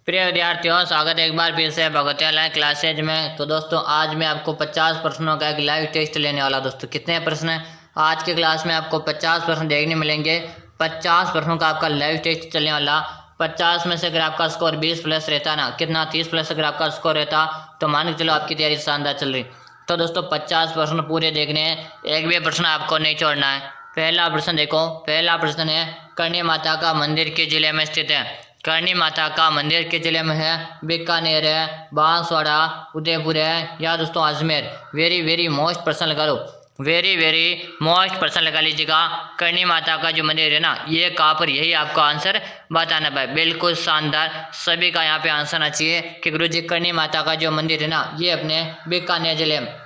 प्रिय विद्यार्थियों, स्वागत है एक बार फिर से भगवती ऑनलाइन क्लासेज में। तो दोस्तों, आज मैं आपको 50 प्रश्नों का एक लाइव टेस्ट लेने वाला। दोस्तों, कितने प्रश्न हैं आज के क्लास में? आपको 50 प्रश्न देखने मिलेंगे। 50 प्रश्नों का आपका लाइव टेस्ट चलने वाला। 50 में से अगर आपका स्कोर 20 प्लस रहता ना, कितना 30 प्लस अगर आपका स्कोर रहता तो मान के चलो आपकी तैयारी शानदार चल रही। तो दोस्तों, 50 प्रश्न पूरे देखने हैं, एक भी प्रश्न आपको नहीं छोड़ना है। पहला प्रश्न देखो। पहला प्रश्न है, करणी माता का मंदिर किस जिले में स्थित है? करणी माता का मंदिर किस जिले में है? बीकानेर है, बांसवाड़ा, उदयपुर है या दोस्तों अजमेर? वेरी वेरी मोस्ट प्रश्न लगा लो, वेरी वेरी मोस्ट प्रश्न लगा लीजिएगा। करणी माता का जो मंदिर है ना, ये कहाँ पर? यही आपको आंसर बताना भाई। बिल्कुल शानदार, सभी का यहाँ पे आंसर आना चाहिए कि गुरुजी करणी माता का जो मंदिर है ना, ये अपने बीकानेर जिले में।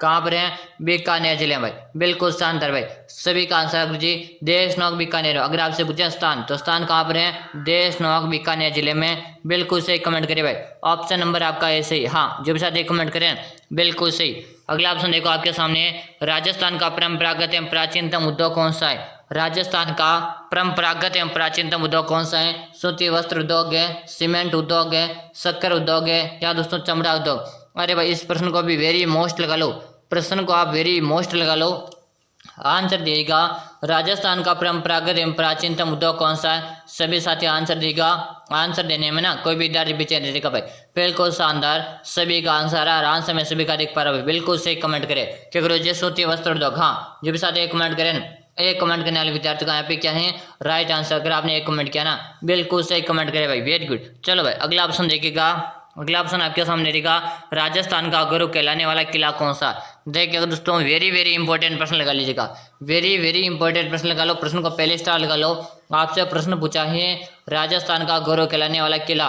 कहाँ पर है? बीकानेर जिले में भाई। बिल्कुल शानदार भाई, सभी का आंसर गुरुजी देशनोक बीकानेर। अगर आपसे पूछे स्थान, तो स्थान कहाँ पर है? देशनोक बीकानेर जिले में। बिल्कुल सही कमेंट करिए भाई। ऑप्शन नंबर आपका ए सही। हाँ, जो भी साथ कमेंट करें बिल्कुल सही। अगला ऑप्शन देखो आपके सामने, राजस्थान का परंपरागत एवं प्राचीनतम उद्योग कौन सा है? राजस्थान का परंपरागत एवं प्राचीनतम उद्योग कौन सा है? सूती वस्त्र उद्योग है, सीमेंट उद्योग है, शक्कर उद्योग है या दोस्तों चमड़ा उद्योग? अरे भाई, इस प्रश्न को भी वेरी मोस्ट लगा लो, प्रश्न को आप वेरी मोस्ट लगा लो। आंसर दिएगा राजस्थान का परंपरागत एवं प्राचीनतम उद्योग कौन सा है? सभी साथी आंसर देगा। आंसर देने में ना कोई भी विद्यार्थी पीछे नहीं देगा भाई। बिल्कुल शानदार, सभी का आंसर है। आंसर में सभी का देख पा रहा है। बिल्कुल सही कमेंट करे कि गुरुजी सूती वस्त्र उद्योग। हाँ, जो भी साथी एक कमेंट करें, एक कमेंट करने वाले विद्यार्थी का यहाँ पे क्या है? Right answer. अगर आपने एक कमेंट किया ना, बिल्कुल सही कमेंट करे भाई, वेरी गुड। चलो भाई, अगला ऑप्शन देखिएगा। अगला ऑप्शन आपके सामने रहेगा, राजस्थान का गौरव कहलाने वाला किला कौन सा? देखिए दोस्तों, वेरी वेरी इंपॉर्टेंट प्रश्न लगा लीजिएगा, वेरी वेरी इंपॉर्टेंट प्रश्न लगा लो। प्रश्न को पहले स्टार लगा लो। आपसे प्रश्न पूछा है, राजस्थान का गौरव कहलाने वाला किला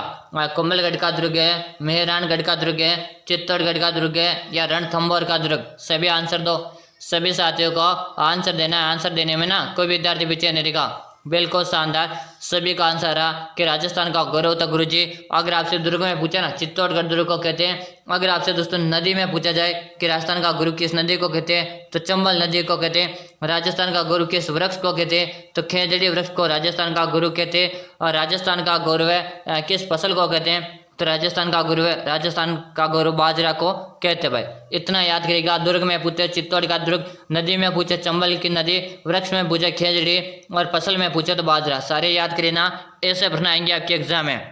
कुंभलगढ़ का दुर्ग है, मेहरानगढ़ का दुर्ग है, चित्तौड़गढ़ का दुर्ग है या रणथंभौर का दुर्ग? सभी आंसर दो। सभी साथियों को आंसर देना है। आंसर देने में ना कोई विद्यार्थी पीछे नहीं रहेगा। बिल्कुल शानदार, सभी का आंसर रहा कि राजस्थान का गौरव था गुरुजी। अगर आपसे दुर्ग में पूछा ना, चित्तौड़गढ़ दुर्ग को कहते हैं। अगर आपसे दोस्तों नदी में पूछा जाए कि राजस्थान का गुरु किस नदी को कहते हैं, तो चंबल नदी को कहते हैं। राजस्थान का गुरु किस वृक्ष को कहते हैं, तो खेजड़ी वृक्ष को राजस्थान का गुरु कहते हैं। और राजस्थान का गौरव है किस फसल को कहते हैं, तो राजस्थान का गुरु है, राजस्थान का गौरव बाजरा को कहते भाई। इतना याद करेगा। दुर्ग में पूछे चित्तौड़ का दुर्ग, नदी में पूछे चंबल की नदी, वृक्ष में पूछे खेजड़ी और फसल में पूछे तो बाजरा। सारे याद करेना, ऐसे प्रश्न आएंगे आपके एग्जाम में।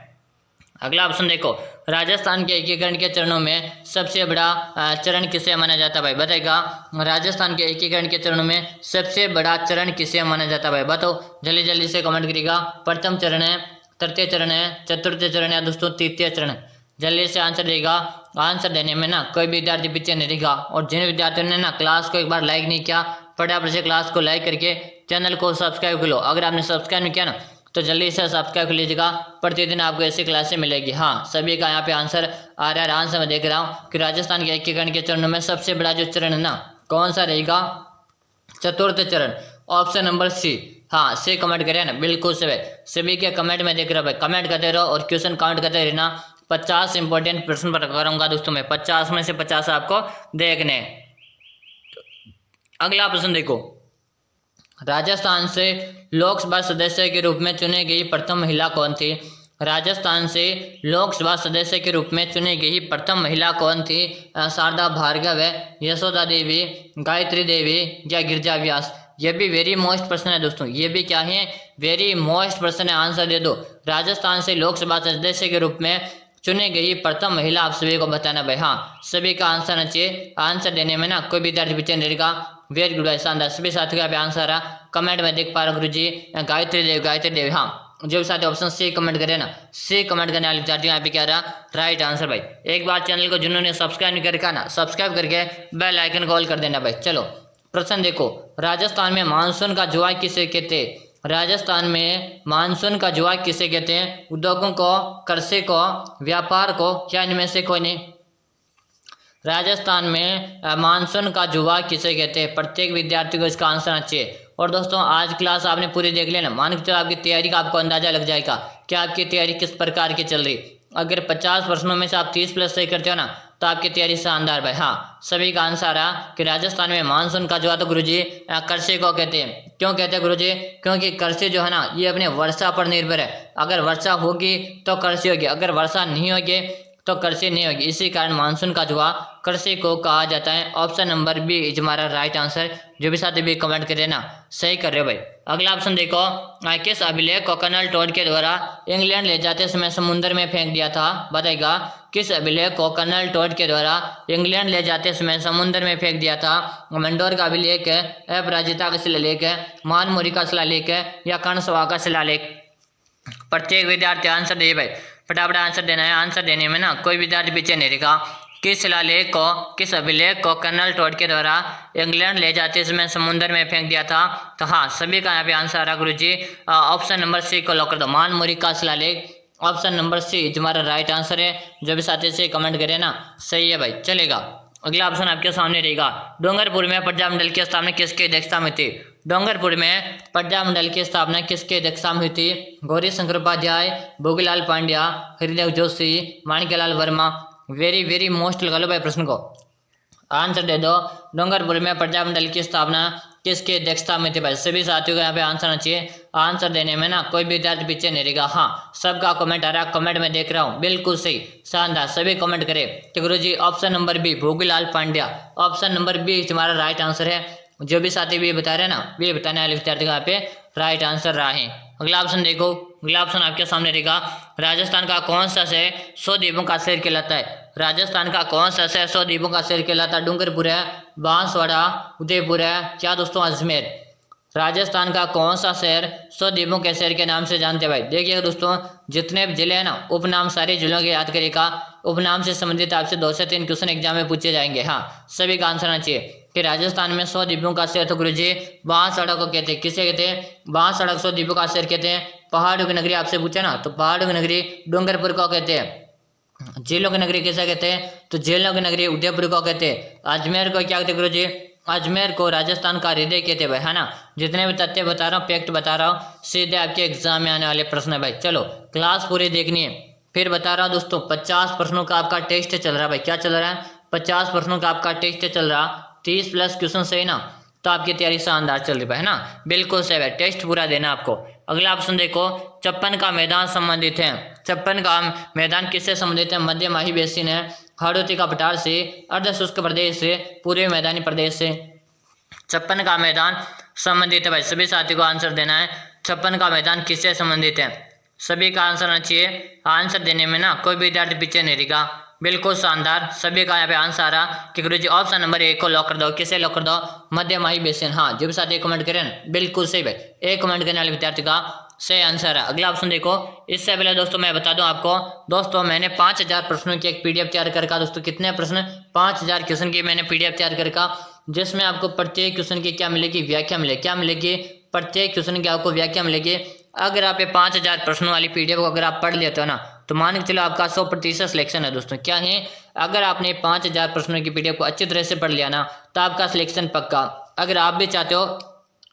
अगला ऑप्शन देखो, राजस्थान के एकीकरण के चरणों में सबसे बड़ा चरण किसे माना जाता है भाई? बताएगा, राजस्थान के एकीकरण के चरणों में सबसे बड़ा चरण किसे माना जाता है भाई? बताओ, जल्दी जल्दी से कमेंट करेगा। प्रथम चरण है, तृतीय चरण है, चतुर्थ चरण है दोस्तों, तृतीय चरण। जल्दी से आंसर देगा। आंसर देने में ना कोई भी विद्यार्थी पीछे नहीं रहेगा। और जिन विद्यार्थियों ने ना क्लास को एक बार लाइक नहीं किया, फटाफट से क्लास को लाइक करके चैनल को सब्सक्राइब कर लो। अगर आपने सब्सक्राइब नहीं किया ना, तो जल्दी से सब्सक्राइब कर लीजिएगा। प्रतिदिन आपको ऐसी क्लासें मिलेगी। हाँ, सभी का यहाँ पे आंसर आ रहा है। आंसर मैं देख रहा हूँ कि राजस्थान के एकीकरण के चरणों में सबसे बड़ा जो चरण है ना, कौन सा रहेगा? चतुर्थ चरण, ऑप्शन नंबर सी। हाँ, सी कमेंट करें ना, बिल्कुल से भाई। सभी के कमेंट में देख रहा भाई, कमेंट करते रहो और क्वेश्चन काउंट करते रहना। 50 इंपॉर्टेंट प्रश्न पर करूंगा दोस्तों मैं, 50 में से 50 आपको देखने। अगला प्रश्न देखो, राजस्थान से लोकसभा सदस्य के रूप में चुनी गई प्रथम महिला कौन थी? राजस्थान से लोकसभा सदस्य के रूप में चुनी गई प्रथम महिला कौन थी? शारदा भार्गव है, यशोदा देवी, गायत्री देवी या गिरजा व्यास? ये भी वेरी मोस्ट प्रश्न है दोस्तों, ये भी क्या है? वेरी मोस्ट प्रश्न है। आंसर दे दो। राजस्थान से लोकसभा सदस्य के रूप में चुनी गई प्रथम महिला आप सभी को बताना भाई। हाँ, सभी का आंसर आना चाहिए। आंसर देने में ना कोई विद्यार्थी पीछे नहीं रहेगा। वेरी गुड, शानदार, सभी साथियों का आंसर आ कमेंट में देख पा रहा हूँ गुरुजी। गायत्री देवी, गायत्री देवी। हाँ, जो भी साथी ऑप्शन सी कमेंट करे ना, सी कमेंट करने वाले विद्यार्थियों यहाँ पे क्या रहा? राइट आंसर भाई। एक बार चैनल को जिन्होंने सब्सक्राइब नहीं करके ना, सब्सक्राइब करके बेल आइकन कॉल कर देना भाई। चलो प्रश्न देखो, राजस्थान में मानसून का जुआ किसे कहते हैं? राजस्थान में मानसून का जुआ किसे कहते हैं? उद्योगों को, कृषि को, व्यापार को या इनमें से कोई नहीं? राजस्थान में मानसून का जुआ किसे कहते हैं? प्रत्येक विद्यार्थी को इसका आंसर आना चाहिए। और दोस्तों, आज क्लास आपने पूरी देख लेना, मान के चलो आपकी तैयारी का आपको अंदाजा लग जाएगा कि आपकी तैयारी किस प्रकार की चल रही। अगर 50 प्रश्नों में से आप 30 प्लस सही करते हो ना, तो आपकी तैयारी शानदार भाई। हाँ, सभी का आंसर आ कि राजस्थान में मानसून का जो है तो गुरुजी कृषि को कहते हैं। क्यों कहते हैं गुरुजी? क्योंकि कृषि जो है ना ये अपने वर्षा पर निर्भर है। अगर वर्षा होगी तो कृषि होगी, अगर वर्षा नहीं होगी तो कृषि नहीं होगी। इसी कारण मानसून का जुआ कृषि को कहा जाता है। ऑप्शन नंबर बी इज हमारा राइट आंसर। जो भी साथी भी कमेंट करे ना सही कर रहे हो भाई। अगला ऑप्शन देखो, किस अभिलेख को कर्नल टॉड के द्वारा इंग्लैंड ले जाते समय समुद्र में फेंक दिया था? बताएगा किस अभिलेख को कर्नल टॉड के द्वारा इंग्लैंड ले जाते समय समुद्र में फेंक दिया था? मंडोर का अभिलेख है, अपराजिता का शिलालेख है, मानमुरी का शिलालेख है या कर्णसभा का शिलालेख? प्रत्येक विद्यार्थी आंसर दे भाई, फटाफट आंसर देना है। आंसर देने में ना कोई विद्यार्थी पीछे नहीं रहेगा। किस शिलालेख को, किस अभिलेख को कर्नल टॉड के द्वारा इंग्लैंड ले जाते समय समुद्र में फेंक दिया था? तो हाँ, सभी का यहाँ पे आंसर आ रहा गुरु जी। ऑप्शन नंबर सी को लॉक कर दो, मानमुरी का शिलालेख। ऑप्शन नंबर सी हमारा राइट आंसर है। जो भी साथी से कमेंट करे ना सही है भाई। चलेगा, अगला ऑप्शन आपके सामने रहेगा, डूंगरपुर में प्रजामंडल की स्थापना किसकी अध्यक्षता में थी? डूंगरपुर में प्रजामंडल की स्थापना किसके अध्यक्षता में हुई थी? Gauri Shankar Upadhyay, Bhogilal Pandya, Haridev Joshi, Manikyalal Verma? Very very most लगा लो भाई प्रश्न को, आंसर दे दो। डूंगरपुर में प्रजामंडल की स्थापना किसकी अध्यक्षता में थी भाई? सभी साथियों को यहाँ पे आंसर आना चाहिए। आंसर देने में ना कोई भी विद्यार्थी पीछे नहीं रहेगा। हाँ, सबका कमेंट आ रहा है, कमेंट में देख रहा हूँ, बिल्कुल सही, शानदार, सभी कमेंट करे कि गुरुजी option number B Bhogilal Pandya. Option number B हमारा राइट आंसर है। जो भी साथी भी बता रहे हैं ना वे बताने वाले विद्यार्थी का यहाँ पे राइट आंसर रहा है। अगला ऑप्शन देखो, अगला ऑप्शन आपके सामने रहेगा, राजस्थान का कौन सा शहर 100 द्वीपों का शहर कहलाता है? राजस्थान का कौन सा शहर 100 द्वीपों का शहर कहलाता है? डूंगरपुर है, बांसवाड़ा, उदयपुर है, क्या दोस्तों अजमेर? राजस्थान का कौन सा शहर 100 द्वीपों के शहर के नाम से जानते हैं भाई? देखिएगा दोस्तों, जितने भी जिले हैं ना उपनाम सारे जिलों के याद करिएगा। उपनाम से संबंधित आपसे 2 से 3 क्वेश्चन एग्जाम में पूछे जाएंगे। हाँ, सभी का आंसर आना चाहिए कि राजस्थान में 100 द्वीपों का शहर तो गुरुजी बांसवाड़ा को कहते हैं। किसे कहते हैं? बांसवाड़ा को 100 द्वीपों का शहर कहते हैं। पहाड़ों की नगरी आपसे पूछा ना, तो पहाड़ों की नगरी डूंगरपुर को कहते हैं। झीलों की नगरी किसे कहते हैं? तो झीलों की नगरी उदयपुर को कहते हैं। अजमेर को क्या कहते हैं गुरुजी? अजमेर को राजस्थान का हृदय कहते हैं भाई, है ना। जितने भी तथ्य बता रहा हूँ, फैक्ट बता रहा हूँ, सीधे आपके एग्जाम में आने वाले प्रश्न है भाई। चलो, क्लास पूरी देखनी है। फिर बता रहा हूँ दोस्तों, 50 प्रश्नों का आपका टेस्ट चल रहा है भाई। क्या चल रहा है? 50 प्रश्नों का आपका टेस्ट चल रहा, 30 प्लस क्वेश्चन सही ना, तो आपकी तैयारी शानदार चल रही है ना, बिल्कुल सही है। टेस्ट पूरा देना आपको। अगला ऑप्शन देखो, 56 का मैदान संबंधित है। 56 का मैदान किससे संबंधित है? मध्य माही बेसिन है, हाड़ौती का पठार से, अर्ध शुष्क प्रदेश से, पूर्वी मैदानी प्रदेश से? 56 का मैदान संबंधित है भाई। सभी साथी को आंसर देना है, 56 का मैदान किससे संबंधित है? सभी का आंसर आना चाहिए। आंसर देने में ना कोई विद्यार्थी पीछे नहीं रहेगा, बिल्कुल शानदार। सभी का यहाँ पे आंसर आ रहा कि गुरुजी ऑप्शन नंबर 1 को लॉक कर दो। किसे लॉक कर दो? मध्य माही बेसिन। हाँ, जो भी साथी कमेंट करें ना बिल्कुल सही भाई, एक कमेंट करने वाले विद्यार्थी का सही आंसर है। अगला ऑप्शन देखो, इससे पहले दोस्तों मैं बता दूं आपको, दोस्तों मैंने 5000 प्रश्नों की एक पीडीएफ तैयार कर रखा। दोस्तों कितने प्रश्न? 5000 क्वेश्चन की मैंने पीडीएफ तैयार कर रखा, जिसमें आपको प्रत्येक क्वेश्चन की क्या मिलेगी? व्याख्या मिलेगी। क्या मिलेगी? प्रत्येक क्वेश्चन की आपको व्याख्या मिलेगी। अगर आप ये 5000 प्रश्नों वाली पीडीएफ को अगर आप पढ़ लेते हो ना, तो मान के चलो आपका 100% सिलेक्शन है दोस्तों। क्या है? अगर आपने 5000 प्रश्नों की पीडीएफ को अच्छी तरह से पढ़ लिया ना, तो आपका सिलेक्शन पक्का। अगर आप भी चाहते हो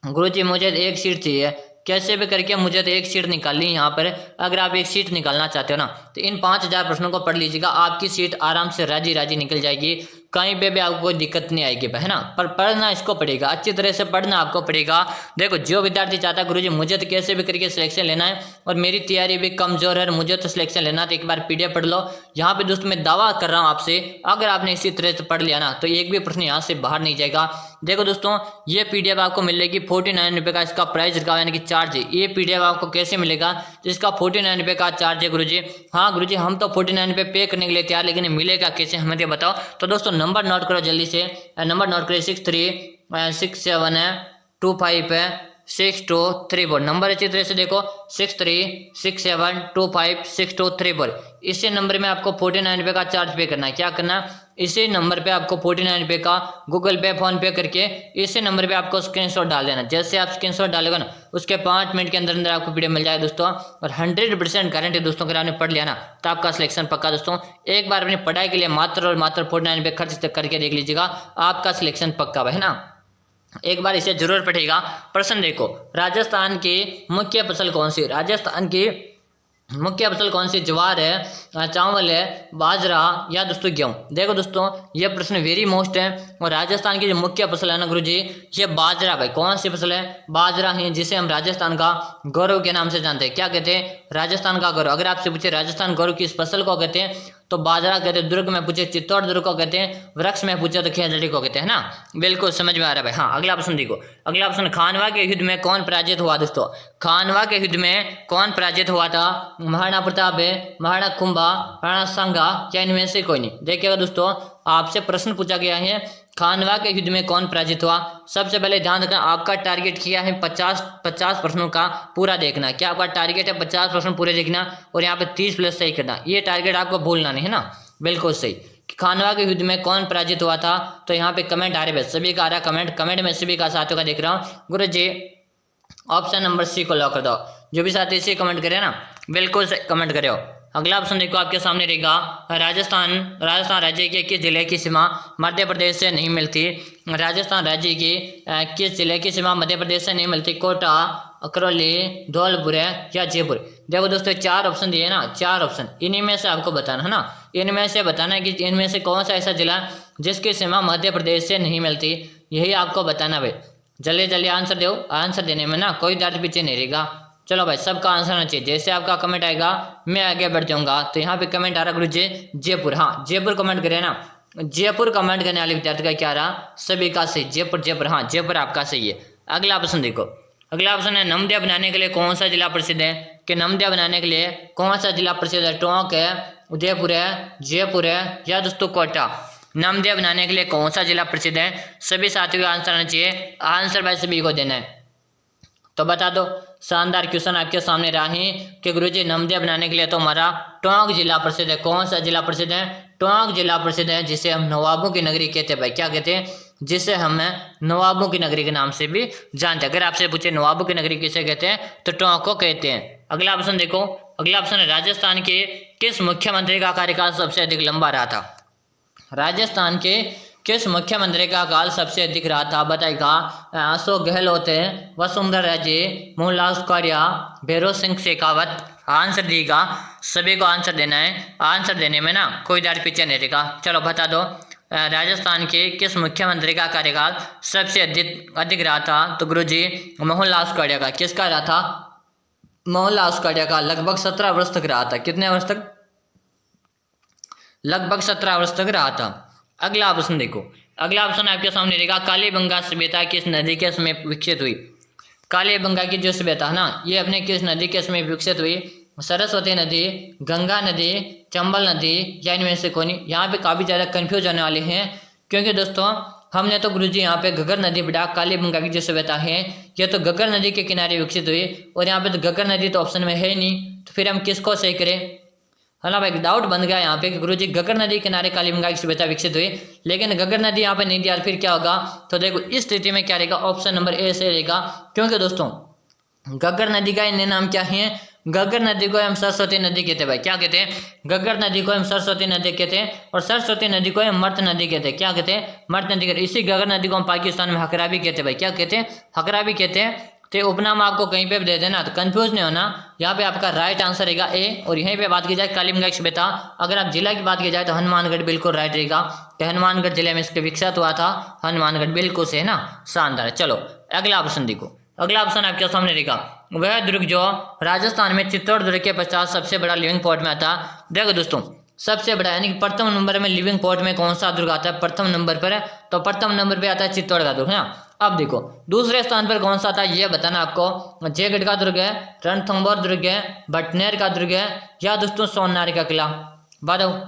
गुरुजी मुझे एक सीट चाहिए, कैसे भी करके मुझे तो एक सीट निकालनी है यहाँ पर, अगर आप एक सीट निकालना चाहते हो ना, तो इन 5000 प्रश्नों को पढ़ लीजिएगा। आपकी सीट आराम से राजी राजी निकल जाएगी, कहीं पे भी आपको कोई दिक्कत नहीं आएगी, है ना। पर पढ़ना इसको पड़ेगा, अच्छी तरह से पढ़ना आपको पड़ेगा। देखो, जो विद्यार्थी चाहता है गुरुजी मुझे तो कैसे भी करके सिलेक्शन लेना है और मेरी तैयारी भी कमजोर है, मुझे तो सिलेक्शन लेना, तो एक बार पीडीएफ पढ़ लो। यहाँ पे दोस्तों मैं दावा कर रहा हूँ आपसे, अगर आपने इसी तरह से पढ़ लिया ना, तो एक भी प्रश्न यहाँ से बाहर नहीं जाएगा। देखो दोस्तों, ये पीडीएफ आपको मिलेगी 49 रुपये का, इसका प्राइस रखा यानी कि चार्ज है। ये पीडीएफ आपको कैसे मिलेगा? तो इसका 49 रुपये का चार्ज है गुरुजी। हाँ गुरुजी, हम तो 49 रुपये पे करने के लिए तैयार, लेकिन मिलेगा कैसे हमें ये बताओ। तो दोस्तों नंबर नोट करो जल्दी से, नंबर नोट करिए 6367625623 नंबर अच्छी तरह से देखो, 6367256234। इसी नंबर में आपको 49 रुपये का चार्ज पे करना है। क्या करना? इसी नंबर पे आपको 49 रुपये का गूगल पे फोन पे करके इसी नंबर पे आपको स्क्रीनशॉट डाल देना। जैसे आप स्क्रीनशॉट डालोगे ना, उसके 5 मिनट के अंदर अंदर आपको पीडीएफ मिल जाएगा दोस्तों। और 100% गारंटी दोस्तों, अगर आपने पढ़ लिया ना, तो आपका सिलेक्शन पक्का दोस्तों। एक बार अपनी पढ़ाई के लिए मात्र और मात्र 49 रुपये खर्च करके देख लीजिएगा, आपका सिलेक्शन पक्का है ना। एक बार इसे जरूर पढ़ेगा। प्रश्न देखो, राजस्थान की मुख्य फसल कौन सी? राजस्थान की मुख्य फसल कौन सी? ज्वार है, चावल है, बाजरा या दोस्तों गेहूं। देखो दोस्तों ये प्रश्न वेरी मोस्ट है। और राजस्थान की जो मुख्य फसल है ना गुरुजी, ये बाजरा। भाई कौन सी फसल है? बाजरा है, जिसे हम राजस्थान का गौरव के नाम से जानते हैं। क्या कहते हैं? राजस्थान का गौरव। अगर आपसे पूछे राजस्थान गौरव किस फसल को कहते हैं, तो बाजरा कहते हैं। दुर्ग में पूछे चित्तौड़ दुर्ग को कहते हैं। वृक्ष में पूछे तो खेजड़ी को कहते हैं ना। बिल्कुल समझ में आ रहा है भाई। हाँ अगला प्रश्न देखो। अगला प्रश्न, खानवा के युद्ध में कौन पराजित हुआ? दोस्तों खानवा के युद्ध में कौन पराजित हुआ था? महाराणा प्रताप है, महाराणा कुंभा, महाराणा सांगा या इनमें से कोई नहीं। देखिएगा दोस्तों आपसे प्रश्न पूछा गया है खानवा के युद्ध में कौन पराजित हुआ। सबसे पहले ध्यान रखना, आपका टारगेट किया है 50 प्रश्नों का पूरा देखना। क्या आपका टारगेट है? 50 प्रश्न पूरे देखना और यहाँ पे 30 प्लस सही करना। ये टारगेट आपको भूलना नहीं है ना। बिल्कुल सही। खानवा के युद्ध में कौन पराजित हुआ था? तो यहाँ पे कमेंट आ रहे हैं, सभी का आ रहा है कमेंट में सभी का साथियों का देख रहा हूँ। गुरु जी ऑप्शन नंबर सी को लॉक कर दो। जो भी साथी इसी कमेंट करे ना, बिल्कुल से कमेंट करे हो। अगला ऑप्शन देखो आपके सामने रहेगा, राजस्थान राज्य के किस जिले की सीमा मध्य प्रदेश से नहीं मिलती? राजस्थान राज्य की किस जिले की सीमा मध्य प्रदेश से नहीं मिलती? कोटा, करौली, धौलपुर या जयपुर। देखो दोस्तों 4 ऑप्शन दिए ना, 4 ऑप्शन, इन्हीं में से आपको बताना है ना। इनमें से बताना है कि इनमें से कौन सा ऐसा जिला जिसकी सीमा मध्य प्रदेश से नहीं मिलती, यही आपको बताना भाई। जल्दी जल्दी आंसर दो। आंसर देने में ना कोई दर्द पीछे नहीं रहेगा। चलो भाई सबका आंसर आना चाहिए। जैसे आपका कमेंट आएगा मैं आगे बढ़ जाऊंगा। तो यहाँ पे कमेंट आ रहा गुरु जी जयपुर। हाँ जयपुर कमेंट करे ना। जयपुर कमेंट करने वाले विद्यार्थी का क्या रहा? सभी का सही। जयपुर। हाँ जयपुर आपका सही है। अगला ऑप्शन देखो। अगला ऑप्शन है, नमदे बनाने के लिए कौन सा जिला प्रसिद्ध है? कि नमदे बनाने के लिए कौन सा जिला प्रसिद्ध है? टोंक है, उदयपुर है, जयपुर है या दोस्तों कोटा। नमदे बनाने के लिए कौन सा जिला प्रसिद्ध है? सभी साथियों का आंसर आना चाहिए। आंसर भाई सभी को देना है। तो बता दो। शानदार क्वेश्चन आपके सामने रहा है कि गुरुजी नमदे बनाने के लिए तो हमारा टोंक जिला प्रसिद्ध है। कौन सा जिला प्रसिद्ध है? टोंक जिला प्रसिद्ध है, जिसे हम नवाबों की नगरी कहते हैं। भाई क्या कहते हैं? जिसे हम नवाबों की नगरी के नाम से भी जानते हैं। अगर आपसे पूछे नवाबों की नगरी किसे कहते हैं, तो टोंक को कहते हैं। अगला ऑप्शन देखो। अगला ऑप्शन है, राजस्थान के किस मुख्यमंत्री का कार्यकाल सबसे अधिक लंबा रहा था? राजस्थान के किस मुख्यमंत्री का काल सबसे अधिक रहा था? बताएगा अशोक गहलोत है, वसुंधरा राजे, मोहनलाल सुखाड़िया, भैरव सिंह शेखावत। आंसर दिएगा, सभी को आंसर देना है। आंसर देने में ना कोई दार पीछे नहीं रहेगा। चलो बता दो राजस्थान के किस मुख्यमंत्री का कार्यकाल सबसे अधिक रहा था? तो गुरुजी मोहनलाल सुखाड़िया का। किसका रहा था? मोहनलाल सुखाड़िया का। लगभग 17 वर्ष तक रहा था। कितने वर्ष तक? लगभग 17 वर्ष तक रहा था। अगला ऑप्शन देखो। अगला ऑप्शन आपके सामने रहेगा, कालीबंगा सभ्यता किस नदी के समीप विकसित हुई? कालीबंगा की जो सभ्यता है ना, ये अपने किस नदी के समीप विकसित हुई? सरस्वती नदी, गंगा नदी, चंबल नदी या इनमें से कोई नहीं। यहाँ पे काफी ज्यादा कंफ्यूज होने वाले हैं, क्योंकि दोस्तों हमने तो गुरुजी यहाँ पे घग्गर नदी पढ़ा। कालीबंगा की जो सभ्यता है ये तो घग्गर नदी के किनारे विकसित हुई, और यहाँ पे तो घग्गर नदी तो ऑप्शन में है ही नहीं। तो फिर हम किसको सही करें? है ना भाई, डाउट बन गया यहाँ पे कि गुरुजी घग्गर नदी किनारे कालीबंगा की सभ्यता विकसित हुई, लेकिन घग्गर नदी यहाँ पे नहीं दिया। फिर क्या होगा? तो देखो इस स्थिति में क्या रहेगा? ऑप्शन नंबर ए से रहेगा, क्योंकि दोस्तों घग्गर नदी का अन्य नाम क्या है? घग्गर नदी को हम सरस्वती नदी कहते हैं। भाई क्या कहते हैं? घग्गर नदी को हम सरस्वती नदी कहते हैं, और सरस्वती नदी को हम मर्त नदी कहते हैं। क्या कहते हैं? मर्त नदी कहते हैं। इसी घग्गर नदी को हम पाकिस्तान में हकरा भी कहते हैं। भाई क्या कहते हैं? हकरा भी कहते हैं। तो उपनाम आपको कहीं पे भी दे देना, तो कंफ्यूज नहीं होना। यहाँ पे आपका राइट आंसर रहेगा ए। और यहीं पे बात की जाए कालीबंगा की सभ्यता, अगर आप जिला की बात की जाए तो हनुमानगढ़ बिल्कुल राइट रहेगा। कि हनुमानगढ़ जिले में इसके विकसित हुआ था। हनुमानगढ़ बिल्कुल से है ना, शानदार। चलो अगला ऑप्शन देखो। अगला ऑप्शन आपके सामने रहेगा, वह दुर्ग जो राजस्थान में चित्तौड़ दुर्ग के पश्चात सबसे बड़ा लिविंग पोर्ट में आता। देखो दोस्तों सबसे बड़ा यानी कि प्रथम नंबर में लिविंग पोर्ट में कौन सा दुर्ग आता है? प्रथम नंबर पर, तो प्रथम नंबर पे आता है चित्तौड़ का दुर्ग है ना। अब देखो दूसरे स्थान पर कौन सा था ये बताना आपको। जयगढ़ का दुर्ग है, रणथंभौर दुर्ग है, भटनेर का दुर्ग है या दोस्तों सोननारी का किला। बताओ।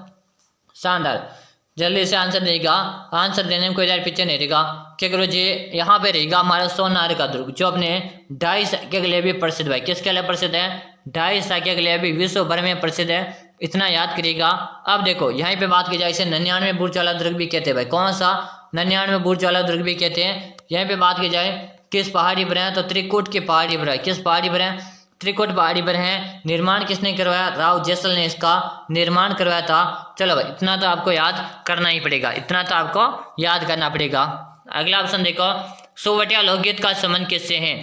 शानदार, जल्दी से आंसर देगा। आंसर देने में कोई यार पीछे नहीं रहेगा। क्या करो जी, यहाँ पे रहेगा हमारा सोननारी का दुर्ग, जो अपने 2.5 के लिए भी प्रसिद्ध है। किसके लिए प्रसिद्ध है? 2.5 के लिए भी विश्व भर में प्रसिद्ध है। इतना याद करिएगा। अब देखो यहीं पे बात की जाए, इसे 99 बुर्ज वाला दुर्ग भी कहते हैं। भाई कौन सा? 99 बुर्ज वाला दुर्ग भी कहते हैं। यहीं पे बात की जाए किस पहाड़ी पर है, तो त्रिकुट की पहाड़ी पर है। किस पहाड़ी पर है? त्रिकुट पहाड़ी पर है। निर्माण किसने करवाया? राव जैसल ने इसका निर्माण करवाया था। चलो भाई इतना तो आपको याद करना ही पड़ेगा, इतना तो आपको याद करना पड़ेगा। अगला ऑप्शन देखो, सोवटिया लोकगीत का संबंध किससे है?